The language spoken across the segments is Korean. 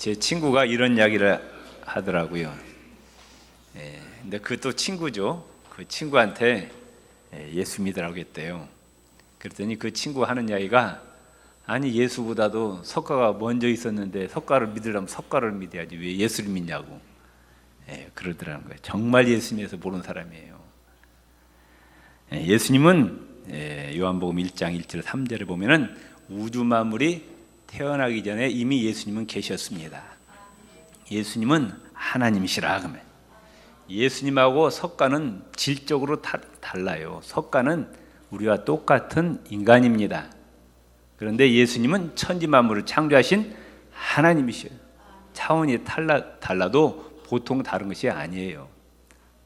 제 친구가 이런 이야기를 하더라고요. 근데 그것도 친구죠. 그 친구한테 예수 믿으라고 했대요. 그랬더니 그 친구 하는 이야기가, 아니 예수보다도 석가가 먼저 있었는데 석가를 믿으려면 석가를 믿어야지 왜 예수를 믿냐고 그러더라는 거예요. 정말 예수님에서 모르는 사람이에요. 예수님은 요한복음 1장 1절 3절에 보면은 우주 만물이 태어나기 전에 이미 예수님은 계셨습니다. 예수님은 하나님이시라. 그러면 예수님하고 석가는 질적으로 달라요. 석가는 우리와 똑같은 인간입니다. 그런데 예수님은 천지 만물을 창조하신 하나님이셔요. 차원이 달라도 보통 다른 것이 아니에요.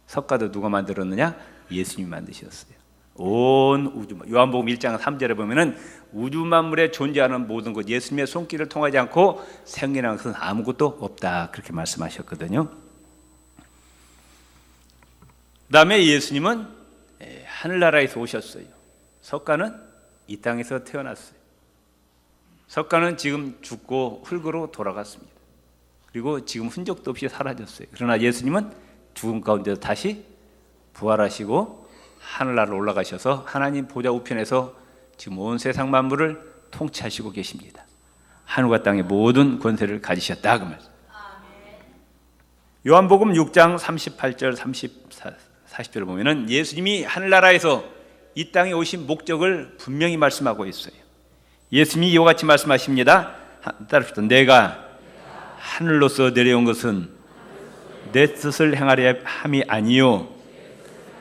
석가도 누가 만들었느냐? 예수님이 만드셨어요. 온 우주, 요한복음 1장 3절에 보면은 우주 만물에 존재하는 모든 것, 예수님의 손길을 통하지 않고 생겨난 것은 아무것도 없다, 그렇게 말씀하셨거든요. 그 다음에 예수님은 하늘나라에서 오셨어요. 석가는 이 땅에서 태어났어요. 석가는 지금 죽고 흙으로 돌아갔습니다. 그리고 지금 흔적도 없이 사라졌어요. 그러나 예수님은 죽음 가운데서 다시 부활하시고 하늘나라로 올라가셔서 하나님 보좌 우편에서 지금 온 세상 만물을 통치하시고 계십니다. 하늘과 땅의 모든 권세를 가지셨다, 그 말. 요한복음 6장 38절 40절을 보면은 예수님이 하늘나라에서 이 땅에 오신 목적을 분명히 말씀하고 있어요. 예수님이 이와 같이 말씀하십니다. 따릅시다. 내가 하늘로서 내려온 것은 내 뜻을 행하려 함이 아니요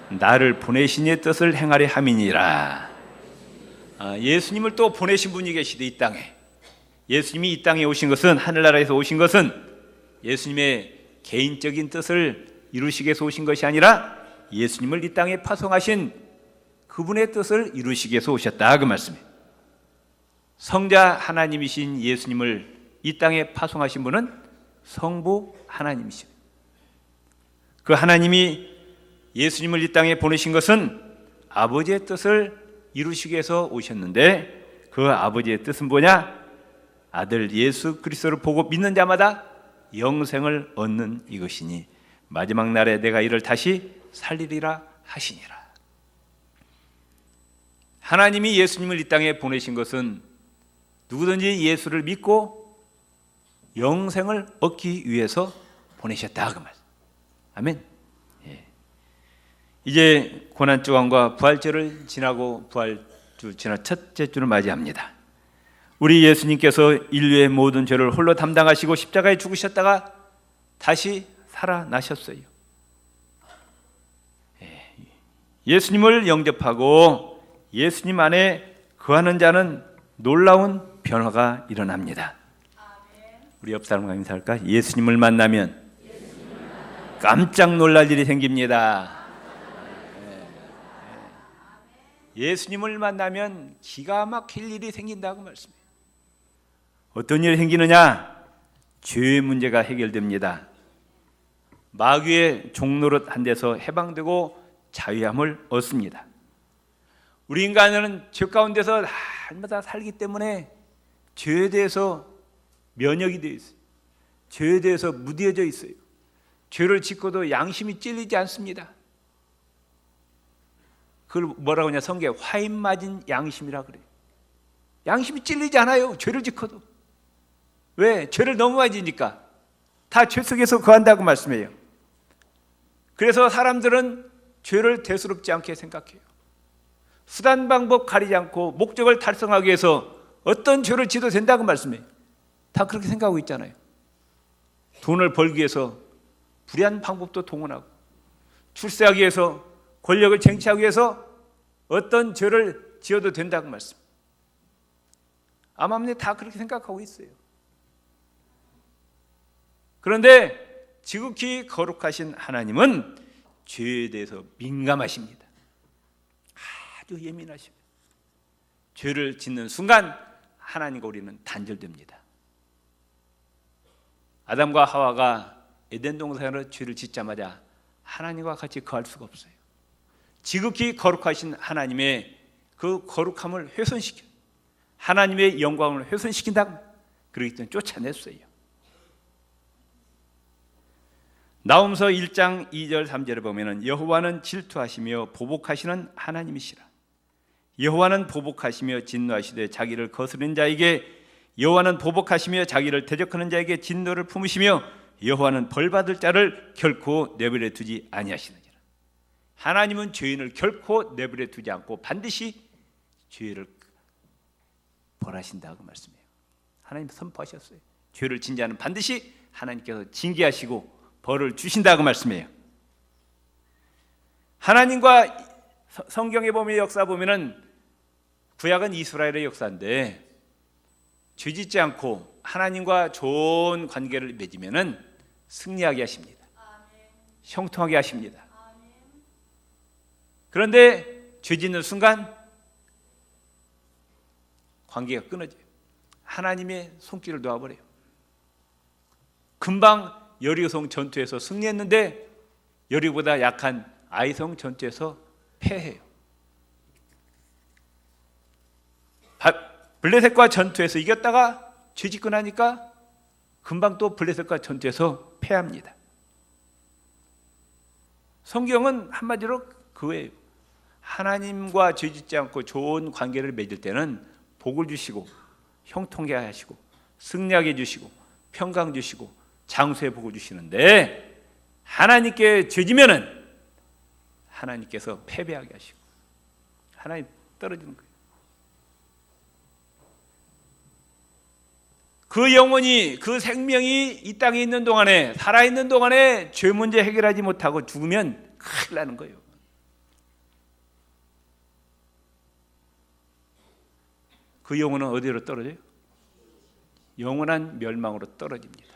나를 보내신 이의 뜻을 행하려 함이니라. 예수님을 또 보내신 분이 계시되 이 땅에, 예수님이 이 땅에 오신 것은, 하늘나라에서 오신 것은 예수님의 개인적인 뜻을 이루시기 위해서 오신 것이 아니라 예수님을 이 땅에 파송하신 그분의 뜻을 이루시기 위해서 오셨다, 그 말씀이에요. 성자 하나님이신 예수님을 이 땅에 파송하신 분은 성부 하나님이시죠. 그 하나님이 예수님을 이 땅에 보내신 것은 아버지의 뜻을 이루시기 위해서 오셨는데, 그 아버지의 뜻은 뭐냐? 아들 예수 그리스도를 보고 믿는 자마다 영생을 얻는 이것이니 마지막 날에 내가 이를 다시 살리리라 하시니라. 하나님이 예수님을 이 땅에 보내신 것은 누구든지 예수를 믿고 영생을 얻기 위해서 보내셨다, 그 말. 아멘. 이제 고난주간과 부활절을 지나고 부활주 지나 첫째 주를 맞이합니다. 우리 예수님께서 인류의 모든 죄를 홀로 담당하시고 십자가에 죽으셨다가 다시 살아나셨어요. 예수님을 영접하고 예수님 안에 거하는 자는 놀라운 변화가 일어납니다. 우리 옆 사람과 인사할까? 예수님을 만나면 깜짝 놀랄 일이 생깁니다. 예수님을 만나면 기가 막힐 일이 생긴다고 말씀해요. 어떤 일이 생기느냐? 죄의 문제가 해결됩니다. 마귀의 종노릇 한 데서 해방되고 자유함을 얻습니다. 우리 인간은 죄 가운데서 날마다 살기 때문에 죄에 대해서 면역이 되어 있어요. 죄에 대해서 무뎌져 있어요. 죄를 짓고도 양심이 찔리지 않습니다. 그걸 뭐라고 하냐? 성경에 화인 맞은 양심이라 그래요. 양심이 찔리지 않아요. 죄를 짓고도. 왜? 죄를 너무 많이 지니까. 다 죄 속에서 거한다고 말씀해요. 그래서 사람들은 죄를 대수롭지 않게 생각해요. 수단 방법 가리지 않고 목적을 달성하기 위해서 어떤 죄를 지어도 된다고 말씀해요. 다 그렇게 생각하고 있잖아요. 돈을 벌기 위해서 불의한 방법도 동원하고, 출세하기 위해서, 권력을 쟁취하기 위해서 어떤 죄를 지어도 된다고 말씀. 아마 다 그렇게 생각하고 있어요. 그런데 지극히 거룩하신 하나님은 죄에 대해서 민감하십니다. 아주 예민하십니다. 죄를 짓는 순간 하나님과 우리는 단절됩니다. 아담과 하와가 에덴 동산으로 죄를 짓자마자 하나님과 같이 거할 수가 없어요. 지극히 거룩하신 하나님의 그 거룩함을 훼손시켜, 하나님의 영광을 훼손시킨다. 그렇기 때문에 쫓아냈어요. 나홈서 1장 2절 3절에 보면은 여호와는 질투하시며 보복하시는 하나님이시라. 여호와는 보복하시며 진노하시되 자기를 거스르는 자에게, 여호와는 보복하시며 자기를 대적하는 자에게 진노를 품으시며 여호와는 벌받을 자를 결코 내버려 두지 아니하시느니라. 하나님은 죄인을 결코 내버려 두지 않고 반드시 죄를 벌하신다고 말씀해요. 하나님 선포하셨어요. 죄를 진 자는 반드시 하나님께서 징계하시고 벌을 주신다고 말씀해요. 하나님과 성경에 보면 역사 보면은 구약은 이스라엘의 역사인데 죄 짓지 않고 하나님과 좋은 관계를 맺으면은 승리하게 하십니다. 형통하게 하십니다. 그런데 죄 짓는 순간 관계가 끊어져요. 하나님의 손길을 놓아버려요. 금방 여리고성 전투에서 승리했는데 여리고보다 약한 아이성 전투에서 패해요. 블레셋과 전투에서 이겼다가 죄짓고 나니까 금방 또 블레셋과 전투에서 패합니다. 성경은 한마디로 그거예요. 하나님과 죄짓지 않고 좋은 관계를 맺을 때는 복을 주시고 형통하게 하시고 승리하게 해주시고 평강 주시고 장수의 복을 주시는데, 하나님께 죄지면은 하나님께서 패배하게 하시고 하나님 떨어지는 거예요. 그 영혼이, 그 생명이 이 땅에 있는 동안에, 살아있는 동안에 죄 문제 해결하지 못하고 죽으면 큰일 나는 거예요. 그 영혼은 어디로 떨어져요? 영원한 멸망으로 떨어집니다.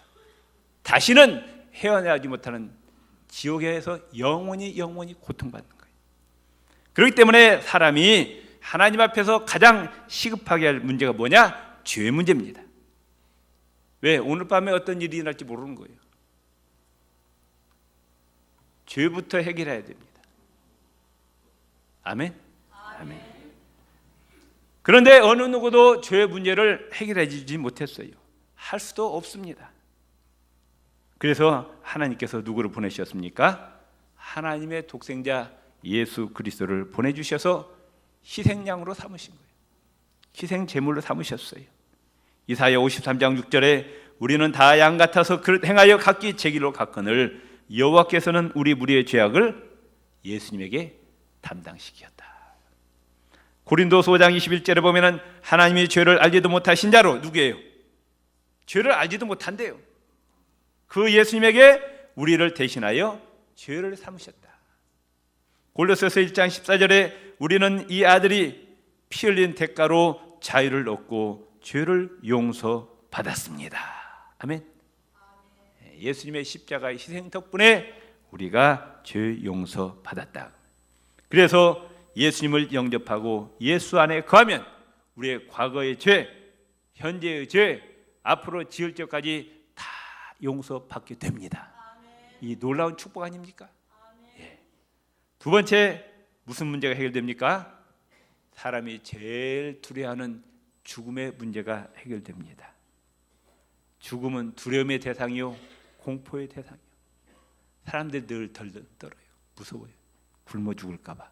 다시는 헤어나지 못하는 지옥에서 영원히 고통받는 거예요. 그렇기 때문에 사람이 하나님 앞에서 가장 시급하게 할 문제가 뭐냐? 죄 문제입니다. 왜? 오늘 밤에 어떤 일이 일어날지 모르는 거예요. 죄부터 해결해야 됩니다. 아멘? 아멘. 그런데 어느 누구도 죄 문제를 해결해 주지 못했어요. 할 수도 없습니다. 그래서 하나님께서 누구를 보내셨습니까? 하나님의 독생자 예수 그리스도를 보내주셔서 희생양으로 삼으신 거예요. 희생 제물로 삼으셨어요. 이사야 53장 6절에 우리는 다 양 같아서 그릇 행하여 각기 제 길로 갔거늘 여호와께서는 우리 무리의 죄악을 예수님에게 담당시켰다. 고린도서 5장 21절에 보면은 하나님이 죄를 알지도 못하신 자로, 누구예요? 죄를 알지도 못한대요. 그 예수님에게 우리를 대신하여 죄를 삼으셨다. 골로새서 1장 14절에 우리는 이 아들이 피 흘린 대가로 자유를 얻고 죄를 용서받았습니다. 아멘. 예수님의 십자가의 희생 덕분에 우리가 죄 용서받았다. 그래서 예수님을 영접하고 예수 안에 거하면 우리의 과거의 죄, 현재의 죄, 앞으로 지을 죄까지 다 용서받게 됩니다. 이 놀라운 축복 아닙니까? 예. 두 번째, 무슨 문제가 해결됩니까? 사람이 제일 두려워하는 죽음의 문제가 해결됩니다. 죽음은 두려움의 대상이요, 공포의 대상이요. 사람들이 늘 떨어요. 무서워요. 굶어 죽을까 봐.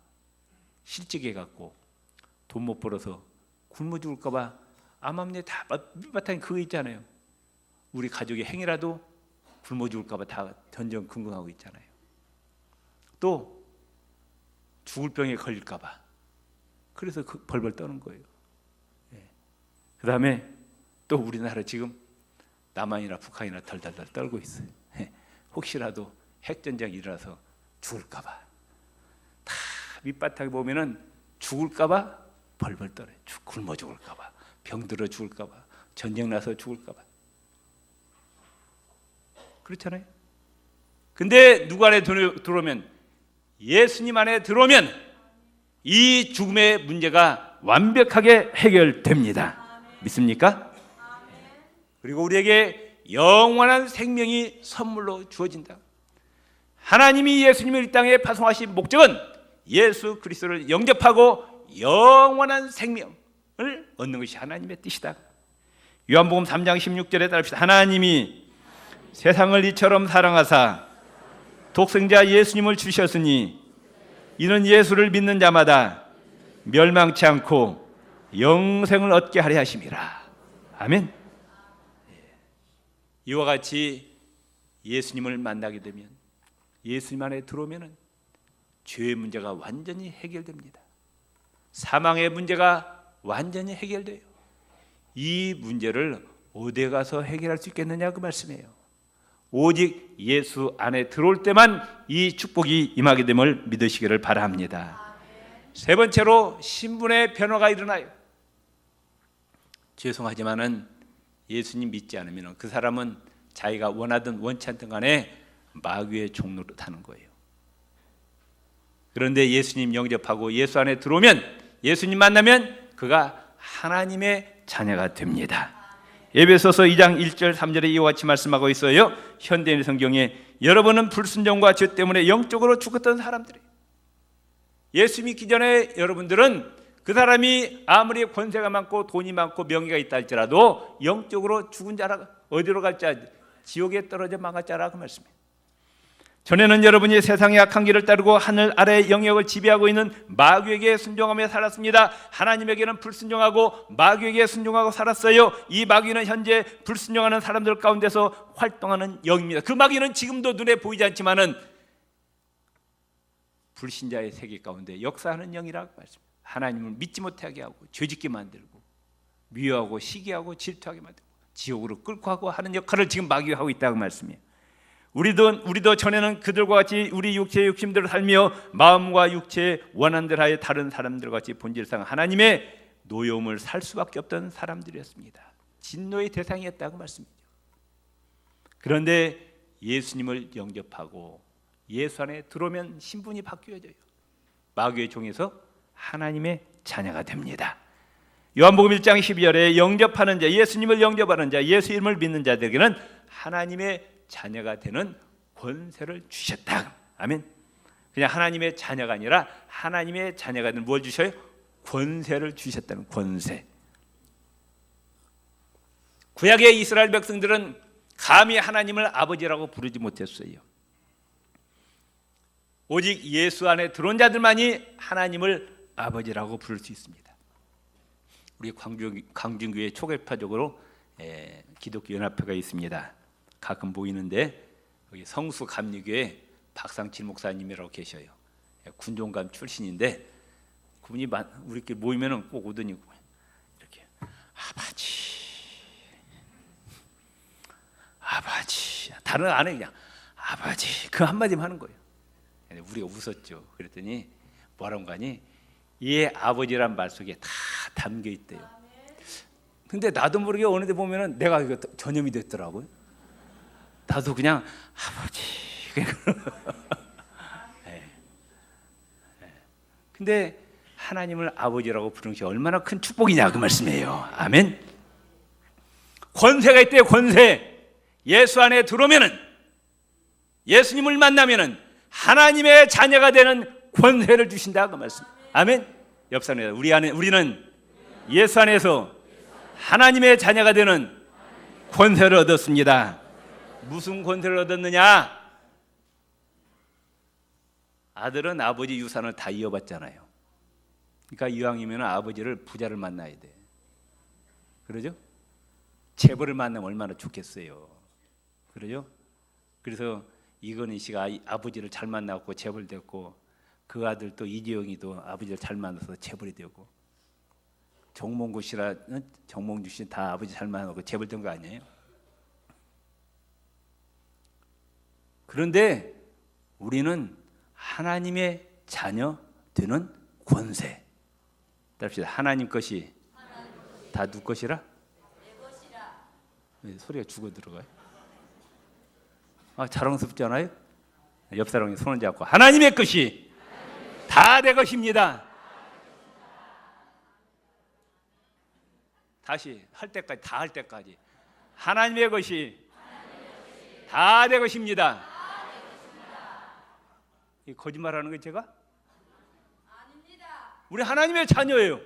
실직해 갖고 돈 못 벌어서 굶어 죽을까 봐 암암리에 다 밑바탕에 그거 있잖아요. 우리 가족의 행위라도 굶어 죽을까 봐 다 전전긍긍하고 있잖아요. 또 죽을 병에 걸릴까 봐 그래서 벌벌 떠는 거예요. 그 다음에 또 우리나라 지금 남한이나 북한이나 덜덜덜 떨고 있어요. 혹시라도 핵전쟁이 일어나서 죽을까 봐. 다 밑바닥에 보면은 죽을까 봐 벌벌 떨어요. 굶어 죽을까 봐, 병들어 죽을까 봐, 전쟁 나서 죽을까 봐. 그렇잖아요. 근데 누구 안에 들어오면, 예수님 안에 들어오면 이 죽음의 문제가 완벽하게 해결됩니다. 믿습니까? 그리고 우리에게 영원한 생명이 선물로 주어진다. 하나님이 예수님을 이 땅에 파송하신 목적은 예수 그리스도를 영접하고 영원한 생명을 얻는 것이 하나님의 뜻이다. 요한복음 3장 16절에 따릅시다. 하나님이 세상을 이처럼 사랑하사 독생자 예수님을 주셨으니 이는 예수를 믿는 자마다 멸망치 않고 영생을 얻게 하려 하심이라. 아멘. 이와 같이 예수님을 만나게 되면, 예수님 안에 들어오면 죄의 문제가 완전히 해결됩니다. 사망의 문제가 완전히 해결돼요. 이 문제를 어디에 가서 해결할 수 있겠느냐 그 말씀이에요. 오직 예수 안에 들어올 때만 이 축복이 임하게 됨을 믿으시기를 바랍니다. 세 번째로 신분의 변화가 일어나요. 죄송하지만은 예수님 믿지 않으면 그 사람은 자기가 원하든 원치 않든 간에 마귀의 종로로 타는 거예요. 그런데 예수님 영접하고 예수 안에 들어오면, 예수님 만나면 그가 하나님의 자녀가 됩니다. 에베소서 2장 1절 3절에 이와 같이 말씀하고 있어요. 현대인 성경에 여러분은 불순종과 죄 때문에 영적으로 죽었던 사람들이에요. 예수 믿기 전에 여러분들은 그 사람이 아무리 권세가 많고 돈이 많고 명예가 있다 할지라도 영적으로 죽은 자라, 어디로 갈지, 지옥에 떨어져 망할 자라 그 말씀이에요. 전에는 여러분이 세상의 악한 길을 따르고 하늘 아래의 영역을 지배하고 있는 마귀에게 순종하며 살았습니다. 하나님에게는 불순종하고 마귀에게 순종하고 살았어요. 이 마귀는 현재 불순종하는 사람들 가운데서 활동하는 영입니다. 그 마귀는 지금도 눈에 보이지 않지만은 불신자의 세계 가운데 역사하는 영이라고 말씀합니다. 하나님을 믿지 못하게 하고 죄짓게 만들고 미워하고 시기하고 질투하게 만들고 지옥으로 끌고 가고 하는 역할을 지금 마귀가 하고 있다고 말씀이에요. 우리도 전에는 그들과 같이 우리 육체의 욕심대로 살며 마음과 육체의 원한들 하에 다른 사람들과 같이 본질상 하나님의 노여움을 살 수밖에 없던 사람들이었습니다. 진노의 대상이었다고 말씀이죠. 그런데 예수님을 영접하고 예수 안에 들어오면 신분이 바뀌어져요. 마귀의 종에서 하나님의 자녀가 됩니다. 요한복음 1장 12절에 영접하는 자, 예수님을 영접하는 자, 예수 이름을 믿는 자들에게는 하나님의 자녀가 되는 권세를 주셨다. 아멘. 그냥 하나님의 자녀가 아니라 하나님의 자녀가 되는 뭘 주셔요? 권세를 주셨다는 권세. 구약의 이스라엘 백성들은 감히 하나님을 아버지라고 부르지 못했어요. 오직 예수 안에 들어온 자들만이 하나님을 아버지라고 부를 수 있습니다. 우리 광진교회 초계파적으로 기독교 연합회가 있습니다. 가끔 보이는데 여기 성수 감리교회 박상칠 목사님이라고 계셔요. 군종감 출신인데 그분이 우리끼리 모이면은 꼭 오더니 이렇게 아버지 다른 안 해, 그냥 아버지 그 한마디만 하는 거예요. 우리가 웃었죠. 그랬더니 뭐라고 하니 이 아버지란 말 속에 다 담겨 있대요. 근데 나도 모르게 어느 데 보면은 내가 이거 전염이 됐더라고요. 나도 그냥 아버지. 근데 하나님을 아버지라고 부르는 것이 얼마나 큰 축복이냐 그 말씀이에요. 아멘. 권세가 있대요. 권세. 예수 안에 들어오면은, 예수님을 만나면은 하나님의 자녀가 되는 권세를 주신다 그 말씀. 아멘. 옆 사람입니다. 우리는 예수 안에서 하나님의 자녀가 되는 권세를 얻었습니다. 무슨 권세를 얻었느냐? 아들은 아버지 유산을 다 이어받잖아요. 그러니까 이왕이면 아버지를 부자를 만나야 돼. 그러죠? 재벌을 만나면 얼마나 좋겠어요. 그러죠? 그래서 이건희 씨가 아버지를 잘 만나고 재벌 됐고, 그 아들 또 이재용이도 아버지를 잘 만나서 재벌이 되고, 정몽구 씨라 정몽주 씨 다 아버지 잘 만나고 재벌 된 거 아니에요? 그런데 우리는 하나님의 자녀 되는 권세. 따릅시다. 하나님 것이 다 누구 것이라? 내 것이라. 왜 소리가 죽어 들어가요? 자랑스럽지 않아요? 옆 사람이 손을 잡고 하나님의 것이 다 내 것입니다. 다시 할 때까지, 다 할 때까지 하나님의 것이 다 내 것입니다. 이 거짓말하는 거 제가? 아닙니다. 우리 하나님의 자녀예요.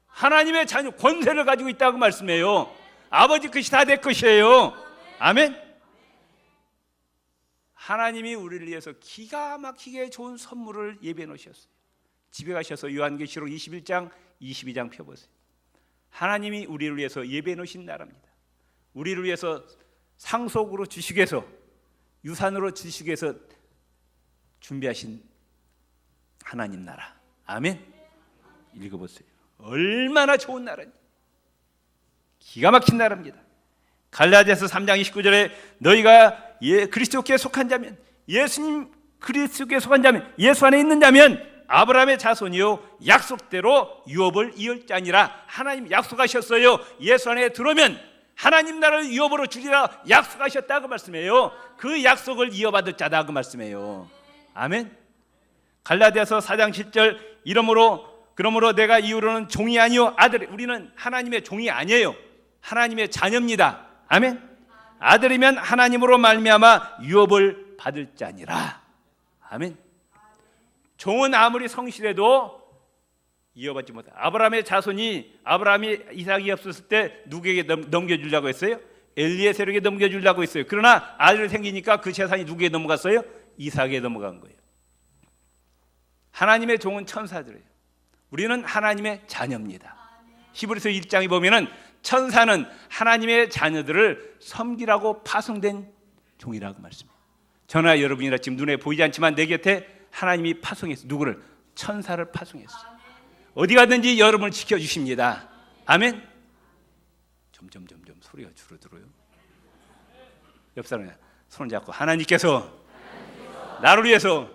하나님의 자녀 권세를 가지고 있다고 말씀해요. 아버지 것이 다 내 것이에요. 아멘. 하나님이 우리를 위해서 기가 막히게 좋은 선물을 예비해 놓으셨어요. 집에 가셔서 요한계시록 21장 22장 펴보세요. 하나님이 우리를 위해서 예비해 놓으신 나라입니다. 우리를 위해서 상속으로 주시기 위해서, 유산으로 주시기 위해서 준비하신 하나님 나라. 아멘. 읽어보세요. 얼마나 좋은 나라인지. 기가 막힌 나라입니다. 갈라디아서 3장 29절에 너희가 그리스도께 속한 자면, 예수님 그리스도께 속한 자면, 예수 안에 있는 자면 아브라함의 자손이요 약속대로 유업을 이을 자니라. 하나님 약속하셨어요. 예수 안에 들어오면 하나님 나라를 유업으로 주리라 약속하셨다 그 말씀이에요. 그 약속을 이어받을 자다 그 말씀이에요. 아멘. 갈라디아서 4장 7절 그러므로 내가 이후로는 종이 아니요 아들. 우리는 하나님의 종이 아니에요. 하나님의 자녀입니다. 아멘. 아들이면 하나님으로 말미암아 유업을 받을 자니라. 아멘. 종은 아무리 성실해도 이어받지 못해. 아브라함의 자손이, 아브라함이 이삭이 없었을 때 누구에게 넘겨주려고 했어요? 엘리에셀에게 넘겨주려고 했어요. 그러나 아들이 생기니까 그 재산이 누구에게 넘어갔어요? 이삭에게 넘어간 거예요. 하나님의 종은 천사들이에요. 우리는 하나님의 자녀입니다. 히브리서 1장에 보면은 천사는 하나님의 자녀들을 섬기라고 파송된 종이라고 말씀해요. 저나 여러분이나 지금 눈에 보이지 않지만 내 곁에 하나님이 파송했어요. 누구를? 천사를 파송했어요. 어디 가든지 여러분을 지켜주십니다. 아멘. 점점 소리가 줄어들어요. 옆 사람이 손을 잡고 하나님께서 나를 위해서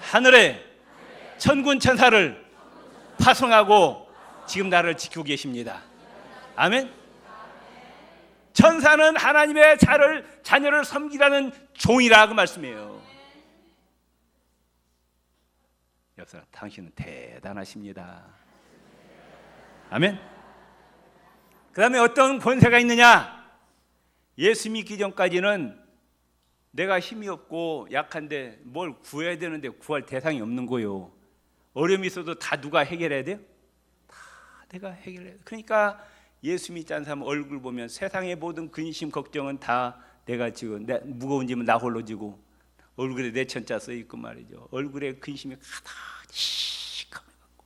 하늘에 천군 천사를 파송하고 지금 나를 지키고 계십니다. 아멘. 천사는 하나님의 자녀를 섬기라는 종이라 그 말씀이에요. 옆 사람, 당신은 대단하십니다. 아멘. 그 다음에 어떤 권세가 있느냐? 예수 믿기 전까지는 내가 힘이 없고 약한데 뭘 구해야 되는데 구할 대상이 없는 거예요. 어려움이 있어도 다 누가 해결해야 돼요? 다 내가 해결해야 돼요. 그러니까 예수 믿지 않는 사람 얼굴 보면 세상의 모든 근심 걱정은 다 내가 지고, 무거운 짐은 나 홀로 지고, 얼굴에 내 천자 써 있고 말이죠. 얼굴에 근심이 가득 감해갖고.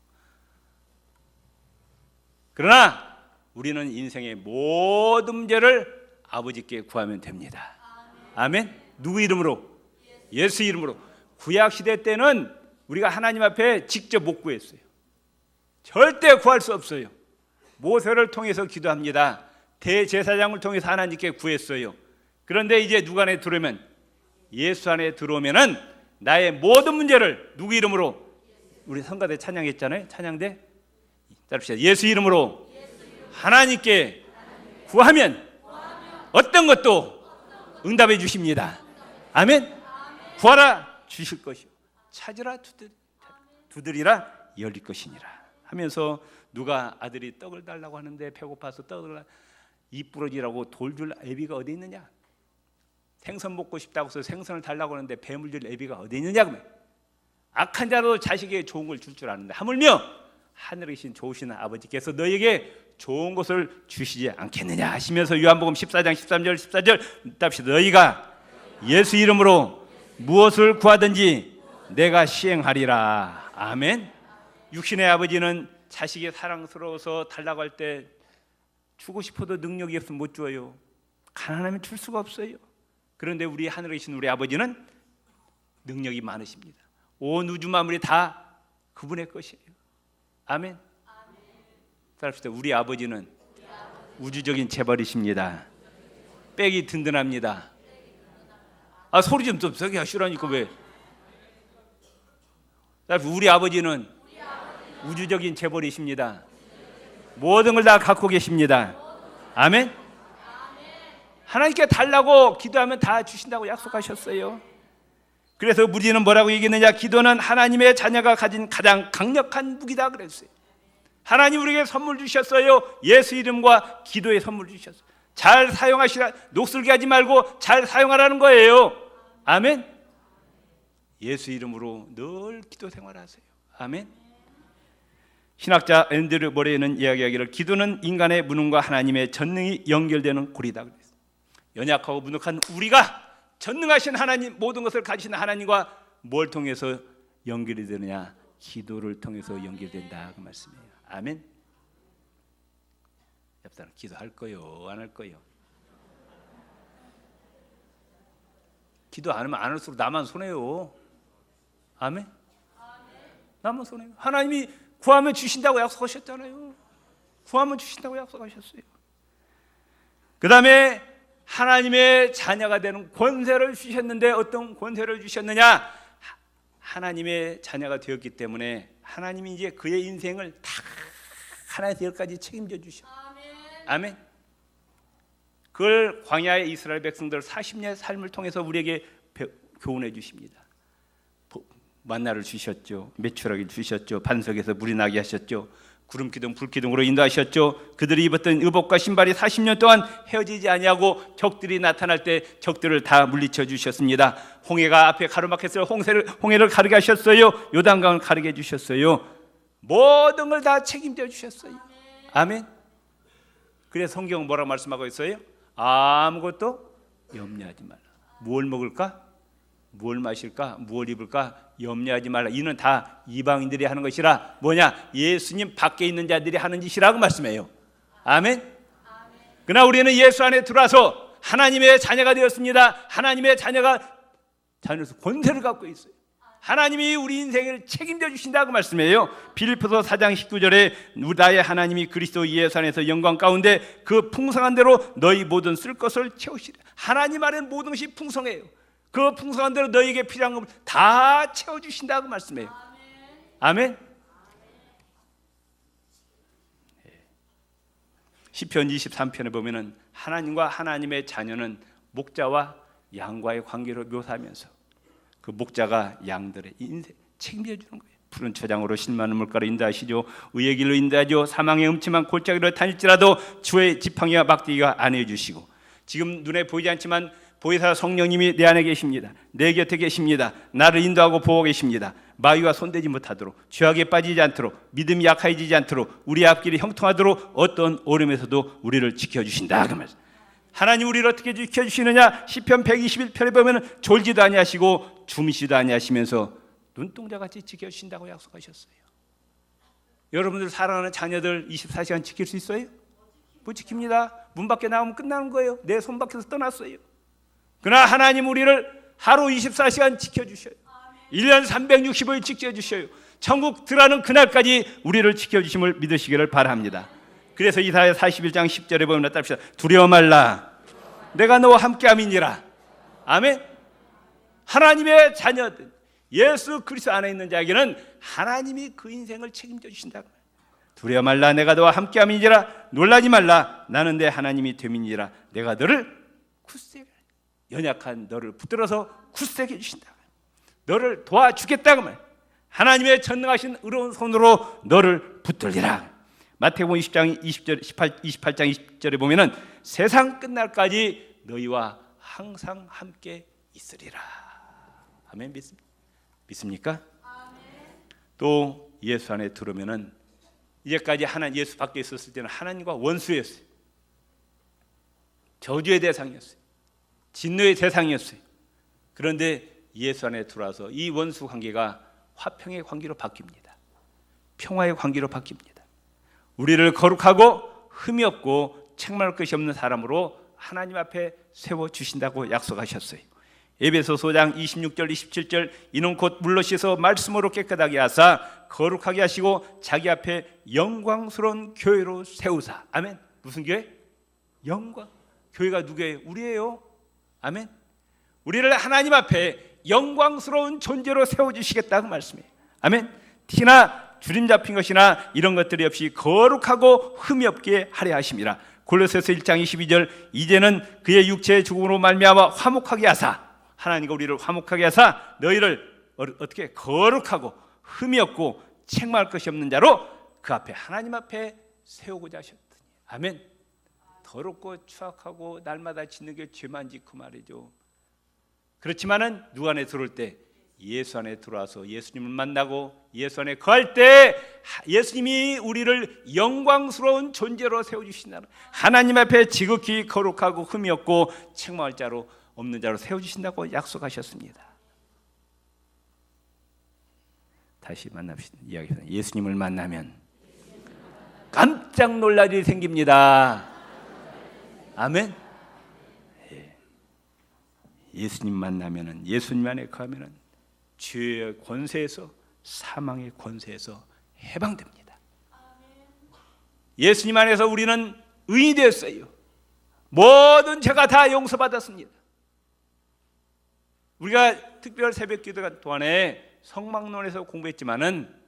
그러나 우리는 인생의 모든 문제를 아버지께 구하면 됩니다. 아멘. 누구 이름으로? 예수 이름으로. 구약 시대 때는 우리가 하나님 앞에 직접 못 구했어요. 절대 구할 수 없어요. 모세를 통해서 기도합니다. 대제사장을 통해서 하나님께 구했어요. 그런데 이제 누구 안에 들어오면, 예수 안에 들어오면은 나의 모든 문제를 누구 이름으로? 우리 성가대 찬양했잖아요. 찬양대 따릅시다. 예수 이름으로 하나님께 구하면 어떤 것도 응답해 주십니다. 아멘. 구하라 주실 것이요, 찾으라 두드리라 열릴 것이니라 하면서, 누가 아들이 떡을 달라고 하는데 배고파서 떡을 입 부러지라고 돌 줄 애비가 어디 있느냐? 생선 먹고 싶다고 해서 생선을 달라고 하는데 뱀을 줄 애비가 어디 있느냐? 그러면 악한 자도 자식에게 좋은 걸 줄 줄 아는데 하물며 하늘에 계신 좋으신 아버지께서 너에게 좋은 것을 주시지 않겠느냐 하시면서 요한복음 14장 13절 14절 답시다. 너희가 예수 이름으로 무엇을 구하든지 내가 시행하리라. 아멘. 육신의 아버지는 자식이 사랑스러워서 달라고 할 때 주고 싶어도 능력이 없으면 못 줘요. 가난하면 줄 수가 없어요. 그런데 우리 하늘에 계신 우리 아버지는 능력이 많으십니다. 온 우주 만물이 다 그분의 것이에요. 아멘. 따라합시다. 우리 아버지는 우주적인 재벌이십니다. 백이 든든합니다. 아, 소리 좀 세게 하시라니까 왜? 우리 아버지는 우주적인 재벌이십니다. 모든 걸 다 갖고 계십니다. 아멘. 하나님께 달라고 기도하면 다 주신다고 약속하셨어요. 그래서 우리는 뭐라고 얘기했느냐? 기도는 하나님의 자녀가 가진 가장 강력한 무기다 그랬어요. 하나님 우리에게 선물 주셨어요. 예수 이름과 기도의 선물 주셨어요. 잘 사용하시라. 녹슬게 하지 말고 잘 사용하라는 거예요. 아멘. 예수 이름으로 늘 기도 생활하세요. 아멘. 신학자 앤드류 모레이는 이야기하기를 기도는 인간의 무능과 하나님의 전능이 연결되는 고리다 그랬어요. 연약하고 무능한 우리가 전능하신 하나님, 모든 것을 가지신 하나님과 뭘 통해서 연결이 되느냐? 기도를 통해서 연결된다 그 말씀이에요. 아멘. 옆 사람 기도할 거요, 안 할 거요? 기도 안 하면 안 할수록 나만 손해요. 아멘. 나만 손해요. 하나님이 구하면 주신다고 약속하셨잖아요. 구하면 주신다고 약속하셨어요. 그 다음에 하나님의 자녀가 되는 권세를 주셨는데 어떤 권세를 주셨느냐? 하나님의 자녀가 되었기 때문에 하나님이 이제 그의 인생을 다 하나에서 열까지 책임져 주셔. 아멘. 그걸 광야의 이스라엘 백성들 40년의 삶을 통해서 우리에게 교훈해 주십니다. 만나를 주셨죠. 메추라기 주셨죠. 반석에서 물이 나게 하셨죠. 구름기둥 불기둥으로 인도하셨죠. 그들이 입었던 의복과 신발이 40년 동안 헤어지지 아니하고 적들이 나타날 때 적들을 다 물리쳐 주셨습니다. 홍해가 앞에 가로막혔어요. 홍해를 가르게 하셨어요. 요단강을 가르게 해주셨어요. 모든 걸 다 책임져 주셨어요. 아멘. 그래서 성경은 뭐라고 말씀하고 있어요? 아무것도 염려하지 말라. 무엇을 먹을까? 무엇을 마실까? 무엇을 입을까? 염려하지 말라. 이는 다 이방인들이 하는 것이라. 뭐냐? 예수님 밖에 있는 자들이 하는 짓이라고 말씀해요. 아멘. 그러나 우리는 예수 안에 들어와서 하나님의 자녀가 되었습니다. 하나님의 자녀로서 권세를 갖고 있어요. 하나님이 우리 인생을 책임져 주신다고 말씀해요. 빌립보서 4장 19절에 나의 하나님이 그리스도 예수 안에서 영광 가운데 그 풍성한 대로 너희 모든 쓸 것을 채우시리라. 하나님 안에 모든 것이 풍성해요. 그 풍성한 대로 너희에게 필요한 것 다 채워주신다고 말씀해요. 아멘. 시편 23편에 보면은 하나님과 하나님의 자녀는 목자와 양과의 관계로 묘사하면서 그 목자가 양들의 인생 책임져 주는 거예요. 푸른 초장으로 실만한 물가로 인도하시죠. 의의 길로 인도하죠. 사망의 음침한 골짜기로 다닐지라도 주의 지팡이와 막대기가 안해 주시고, 지금 눈에 보이지 않지만 보혜사 성령님이 내 안에 계십니다. 내 곁에 계십니다. 나를 인도하고 보호하고 계십니다. 마귀와 손대지 못하도록, 죄악에 빠지지 않도록, 믿음이 약해지지 않도록, 우리 앞길이 형통하도록 어떤 어려움에서도 우리를 지켜주신다 그 말씀. 하나님 우리를 어떻게 지켜주시느냐? 시편 121편에 보면 졸지도 아니하시고 주무시지도 아니하시면서 눈동자같이 지켜주신다고 약속하셨어요. 여러분들 사랑하는 자녀들 24시간 지킬 수 있어요? 못 지킵니다. 문 밖에 나오면 끝나는 거예요. 내 손 밖에서 떠났어요. 그러나 하나님 우리를 하루 24시간 지켜주셔요. 1년 365일 지켜주셔요. 천국 들어가는 그날까지 우리를 지켜주심을 믿으시기를 바랍니다. 그래서 이사야 41장 10절에 보면 따릅시다. 두려워 말라. 내가 너와 함께함이니라. 아멘. 하나님의 자녀들, 예수 그리스도 안에 있는 자에게는 하나님이 그 인생을 책임져 주신다. 두려워 말라. 내가 너와 함께함이니라. 놀라지 말라. 나는 내 하나님이 됨이니라. 내가 너를 굳세게, 연약한 너를 붙들어서 굳세게 해주신다. 너를 도와주겠다고 말. 하나님의 전능하신 의로운 손으로 너를 붙들리라. 마태복음 20장 20절 28장 20절에 보면은 세상 끝날까지 너희와 항상 함께 있으리라. 아멘. 믿습니까? 아멘. 또 예수 안에 들어오면은 이제까지 예수 밖에 있었을 때는 하나님과 원수였어요. 저주의 대상이었어요. 진노의 대상이었어요. 그런데 예수 안에 들어와서 이 원수 관계가 화평의 관계로 바뀝니다. 평화의 관계로 바뀝니다. 우리를 거룩하고 흠이 없고 책망할 것이 없는 사람으로 하나님 앞에 세워주신다고 약속하셨어요. 에베소서 5장 26절 27절 이는 곧 물로 씻어 말씀으로 깨끗하게 하사 거룩하게 하시고 자기 앞에 영광스러운 교회로 세우사. 아멘. 무슨 교회? 영광. 교회가 누구예요? 우리예요. 아멘. 우리를 하나님 앞에 영광스러운 존재로 세워주시겠다고 말씀해요. 아멘. 티나 주림 잡힌 것이나 이런 것들이 없이 거룩하고 흠이 없게 하려 하심이라. 골로새서 1장 22절 이제는 그의 육체의 죽음으로 말미암아 화목하게 하사, 하나님과 우리를 화목하게 하사 너희를 어떻게 거룩하고 흠이 없고 책망할 것이 없는 자로 그 앞에 하나님 앞에 세우고자 하셨더니. 아멘. 더럽고 추악하고 날마다 짓는 게 죄만 짓고 말이죠. 그렇지만은 누구 안에 들어올 때? 예수 안에 들어와서 예수님을 만나고 예수 안에 거할 때 예수님이 우리를 영광스러운 존재로 세워주신다는, 하나님 앞에 지극히 거룩하고 흠이 없고 책망할 자로 없는 자로 세워주신다고 약속하셨습니다. 다시 만납시다. 이야기합니다. 예수님을 만나면 깜짝 놀랄 일이 생깁니다. 아멘. 예수님 만나면은, 예수님 안에 거하면은 죄의 권세에서, 사망의 권세에서 해방됩니다. 예수님 안에서 우리는 의인이 되었어요. 모든 죄가 다 용서받았습니다. 우리가 특별 새벽 기도 동안에 성막론에서 공부했지만은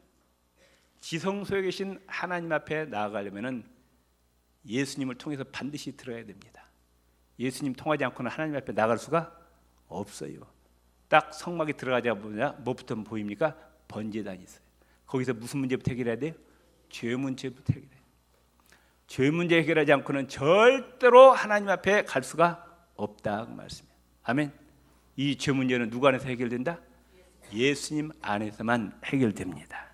지성소에 계신 하나님 앞에 나아가려면은 예수님을 통해서 반드시 들어야 됩니다. 예수님 통하지 않고는 하나님 앞에 나갈 수가 없어요. 딱 성막에 들어가자 보냐 뭐부터 보입니까? 번제단이 있어요. 거기서 무슨 문제부터 해결해야 돼요? 죄 문제부터 해결해야 돼요. 죄 문제 해결하지 않고는 절대로 하나님 앞에 갈 수가 없다 그 말씀이에요. 아멘. 이 죄 문제는 누구 안에서 해결된다? 예수님 안에서만 해결됩니다.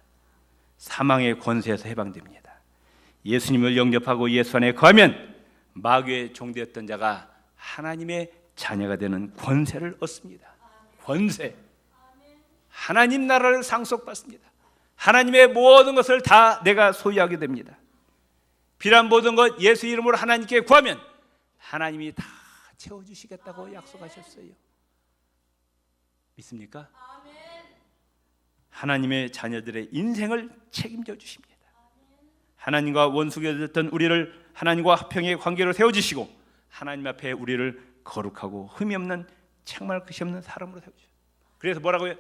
사망의 권세에서 해방됩니다. 예수님을 영접하고 예수 안에 거하면 마귀의 종되었던 자가 하나님의 자녀가 되는 권세를 얻습니다. 권세. 하나님 나라를 상속받습니다. 하나님의 모든 것을 다 내가 소유하게 됩니다. 필요한 모든 것 예수 이름으로 하나님께 구하면 하나님이 다 채워주시겠다고 약속하셨어요. 믿습니까? 하나님의 자녀들의 인생을 책임져 주십니다. 하나님과 원수가 됐던 우리를 하나님과 화평의 관계로 세워주시고 하나님 앞에 우리를 거룩하고 흠이 없는 책망할 것이 없는 사람으로 세워주셔요. 그래서 뭐라고요?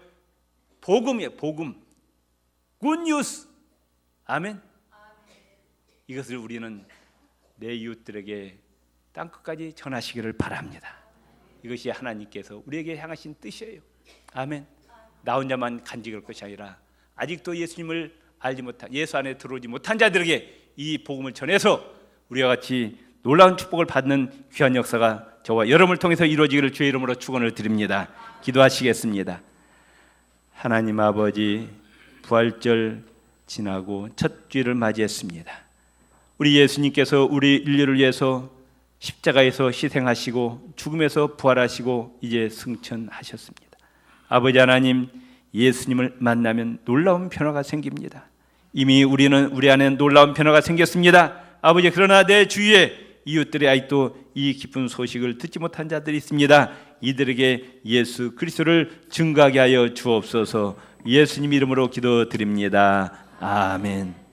복음이에요. 복음. 굿뉴스. 아멘. 이것을 우리는 내 이웃들에게 땅끝까지 전하시기를 바랍니다. 이것이 하나님께서 우리에게 향하신 뜻이에요. 아멘. 나 혼자만 간직할 것이 아니라 아직도 예수님을 알지 못한, 예수 안에 들어오지 못한 자들에게 이 복음을 전해서 우리와 같이 놀라운 축복을 받는 귀한 역사가 저와 여러분을 통해서 이루어지기를 주의 이름으로 축원을 드립니다. 기도하시겠습니다. 하나님 아버지, 부활절 지나고 첫 주일을 맞이했습니다. 우리 예수님께서 우리 인류를 위해서 십자가에서 희생하시고 죽음에서 부활하시고 이제 승천하셨습니다. 아버지 하나님, 예수님을 만나면 놀라운 변화가 생깁니다. 이미 우리는 우리 안에 놀라운 변화가 생겼습니다. 아버지, 그러나 내 주위에 이웃들이 아직도 이 기쁜 소식을 듣지 못한 자들이 있습니다. 이들에게 예수 그리스도를 증거하게 하여 주옵소서. 예수님 이름으로 기도드립니다. 아멘.